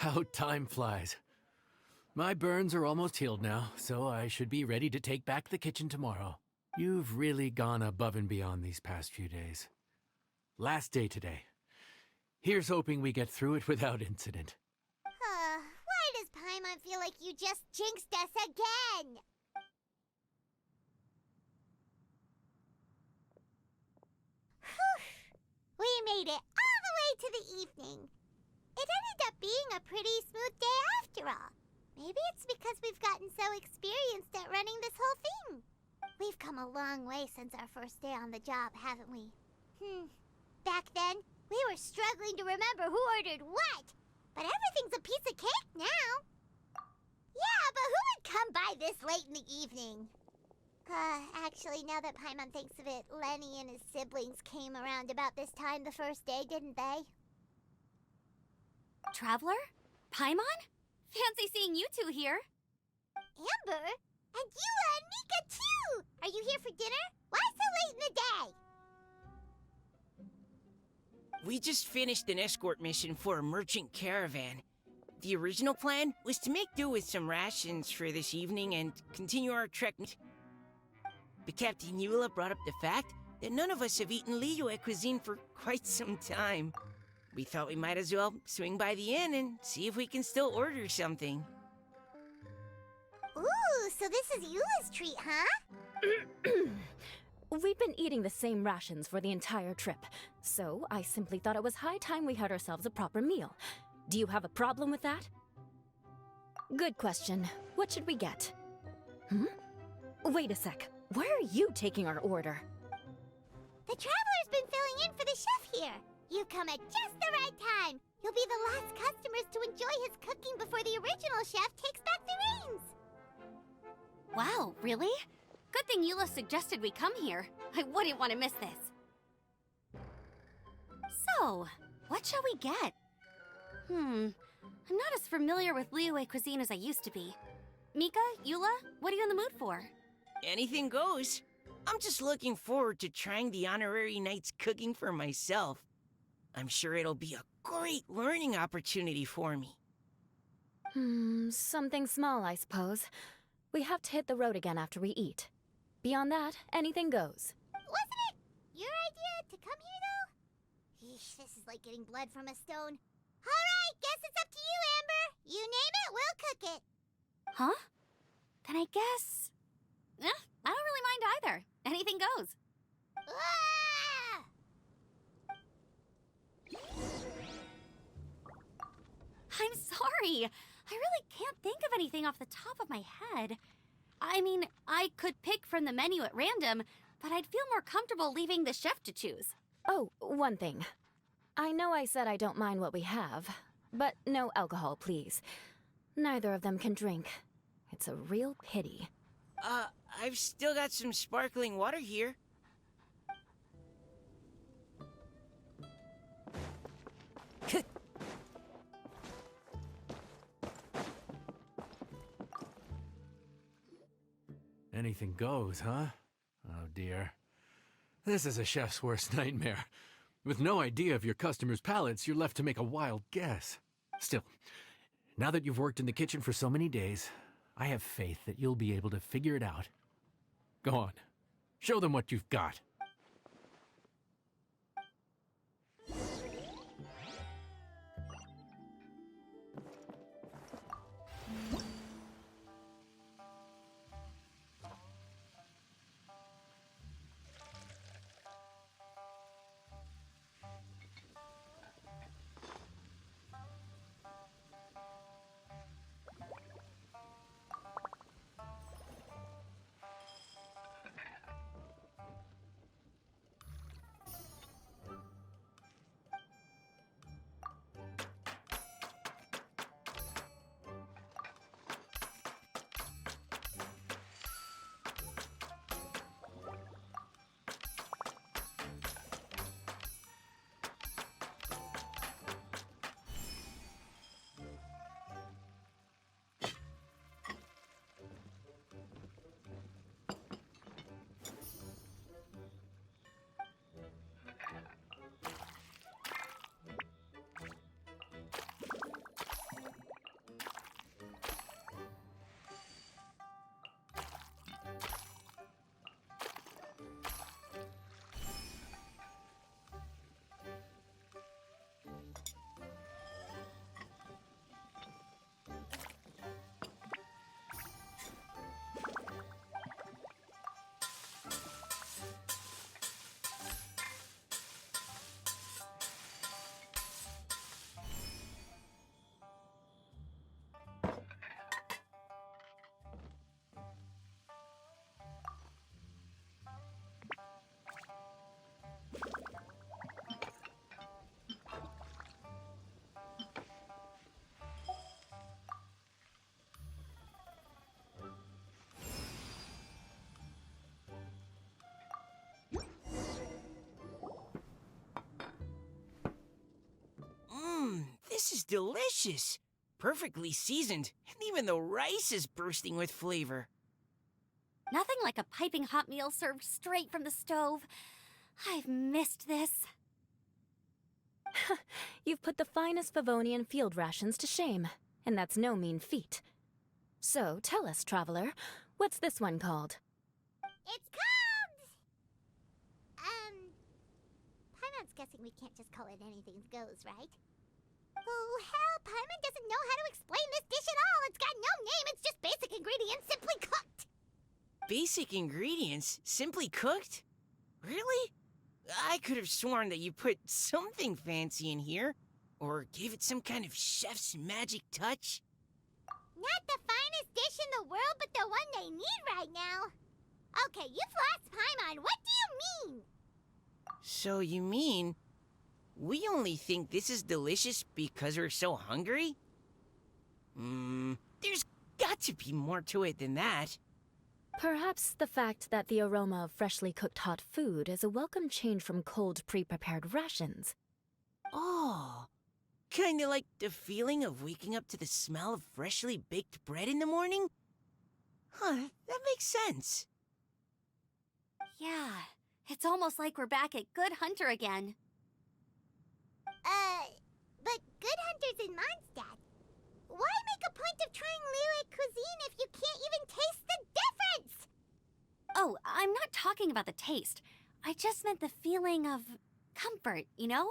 How time flies. My burns are almost healed now, so I should be ready to take back the kitchen tomorrow. You've really gone above and beyond these past few days. Last day today. Here's hoping we get through it without incident. Why does Paimon feel like you just jinxed us again? We made it all the way to the evening. It ended up being a pretty smooth day after all. Maybe it's because we've gotten so experienced at running this whole thing. We've come a long way since our first day on the job, haven't we? Back then, we were struggling to remember who ordered what. But everything's a piece of cake now. Yeah, but who would come by this late in the evening? Actually, now that Paimon thinks of it, Lenny and his siblings came around about this time the first day, didn't they? Traveler? Paimon? Fancy seeing you two here. Amber? And Eula and Mika, too! Are you here for dinner? Why so late in the day? We just finished an escort mission for a merchant caravan. The original plan was to make do with some rations for this evening and continue our trek. But Captain Eula brought up the fact that none of us have eaten Liyue cuisine for quite some time. We thought we might as well swing by the inn and see if we can still order something. Ooh, so this is Eula's treat, huh? We've been eating the same rations for the entire trip, so I simply thought it was high time we had ourselves a proper meal. Do you have a problem with that? Good question. What should we get? Wait a sec. Why are you taking our order? The Traveler's been filling in for the chef here. You come at just the right time. You'll be the last customers to enjoy his cooking before the original chef takes back the reins. Wow, really? Good thing Eula suggested we come here. I wouldn't want to miss this. So, what shall we get? I'm not as familiar with Liyue cuisine as I used to be. Mika, Eula, what are you in the mood for? Anything goes. I'm just looking forward to trying the honorary knight's cooking for myself. I'm sure it'll be a great learning opportunity for me. Something small, I suppose. We have to hit the road again after we eat. Beyond that, anything goes. Wasn't it your idea to come here, though? Eesh, this is like getting blood from a stone. All right, guess it's up to you, Amber. You name it, we'll cook it. Huh? Then I guess... I don't really mind either. Anything goes. Ah! I'm sorry. I really can't think of anything off the top of my head. I mean, I could pick from the menu at random, but I'd feel more comfortable leaving the chef to choose. Oh, one thing. I know I said I don't mind what we have, but no alcohol, please. Neither of them can drink. It's a real pity. I've still got some sparkling water here. Anything goes, huh? Oh dear. This is a chef's worst nightmare. With no idea of your customers' palates, you're left to make a wild guess. Still, now that you've worked in the kitchen for so many days, I have faith that you'll be able to figure it out. Go on. Show them what you've got. This is delicious. Perfectly seasoned, and even the rice is bursting with flavor. Nothing like a piping hot meal served straight from the stove. I've missed this. You've put the finest Favonian field rations to shame, and that's no mean feat. So, tell us, traveler, what's this one called? It's called... Paimon's guessing we can't just call it anything goes, right? Oh, hell, Paimon doesn't know how to explain this dish at all. It's got no name, it's just basic ingredients simply cooked. Basic ingredients, simply cooked? Really? I could have sworn that you put something fancy in here, or gave it some kind of chef's magic touch. Not the finest dish in the world, but the one they need right now. Okay, you've lost Paimon. What do you mean? So you mean we only think this is delicious because we're so hungry? There's got to be more to it than that. Perhaps the fact that the aroma of freshly cooked hot food is a welcome change from cold, pre-prepared rations. Oh, kinda like the feeling of waking up to the smell of freshly baked bread in the morning? Huh, that makes sense. Yeah, it's almost like we're back at Good Hunter again. But Good Hunter's in Mondstadt. Why make a point of trying Liyue cuisine if you can't even taste the difference? Oh, I'm not talking about the taste. I just meant the feeling of comfort, you know?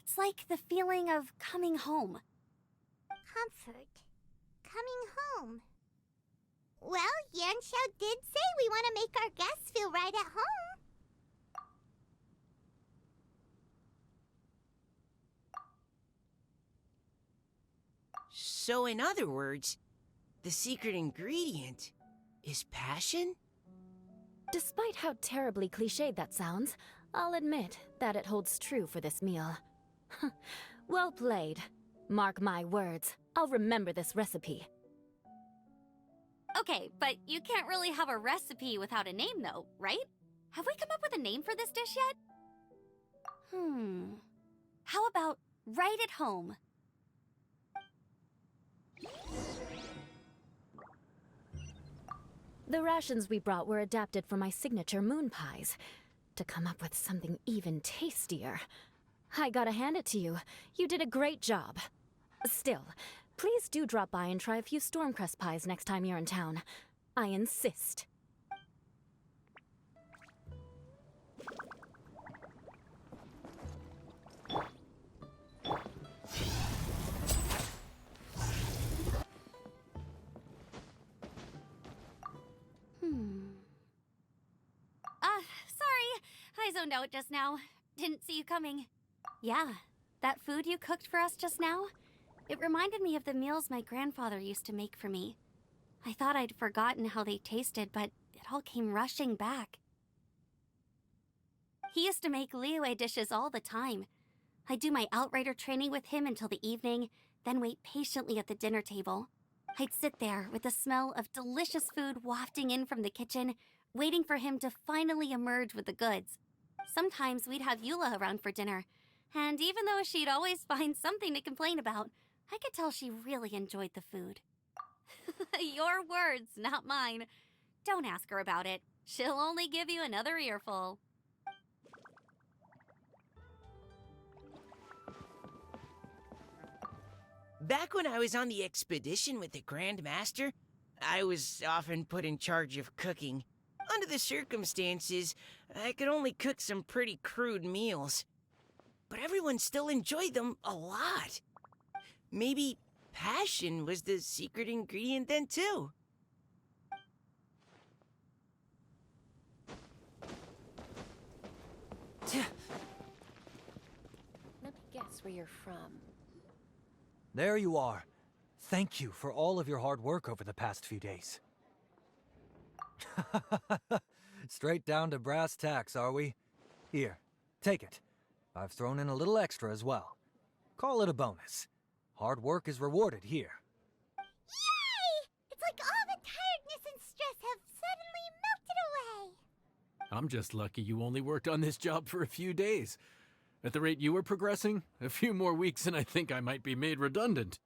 It's like the feeling of coming home. Comfort. Coming home. Well, Yanxiao did say we want to make our guests feel right at home. So in other words, the secret ingredient is passion? Despite how terribly cliched that sounds, I'll admit that it holds true for this meal. Well played. Mark my words, I'll remember this recipe. Okay, but you can't really have a recipe without a name though, right? Have we come up with a name for this dish yet? How about Right at Home? The rations we brought were adapted for my signature moon pies. To come up with something even tastier. I gotta hand it to you. You did a great job. Still, please do drop by and try a few Stormcrest pies next time you're in town. I insist. Sorry. I zoned out just now. Didn't see you coming. Yeah, that food you cooked for us just now? It reminded me of the meals my grandfather used to make for me. I thought I'd forgotten how they tasted, but it all came rushing back. He used to make Liyue dishes all the time. I'd do my outrider training with him until the evening, then wait patiently at the dinner table. I'd sit there with the smell of delicious food wafting in from the kitchen, waiting for him to finally emerge with the goods. Sometimes we'd have Eula around for dinner, and even though she'd always find something to complain about, I could tell she really enjoyed the food. Your words, not mine. Don't ask her about it. She'll only give you another earful. Back when I was on the expedition with the Grand Master, I was often put in charge of cooking. Under the circumstances, I could only cook some pretty crude meals. But everyone still enjoyed them a lot. Maybe passion was the secret ingredient then, too. Let me guess where you're from. There you are. Thank you for all of your hard work over the past few days. Straight down to brass tacks, are we? Here, take it. I've thrown in a little extra as well. Call it a bonus. Hard work is rewarded here. Yay! It's like all the tiredness and stress have suddenly melted away. I'm just lucky you only worked on this job for a few days. At the rate you were progressing, a few more weeks and I think I might be made redundant.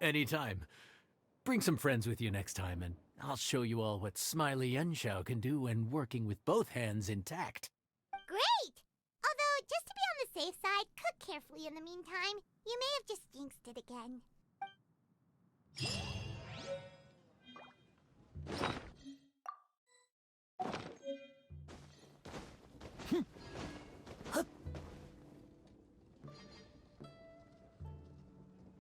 Anytime. Bring some friends with you next time, and I'll show you all what Smiley Yenshao can do when working with both hands intact. Great! Although, just to be on the safe side, cook carefully in the meantime. You may have just jinxed it again.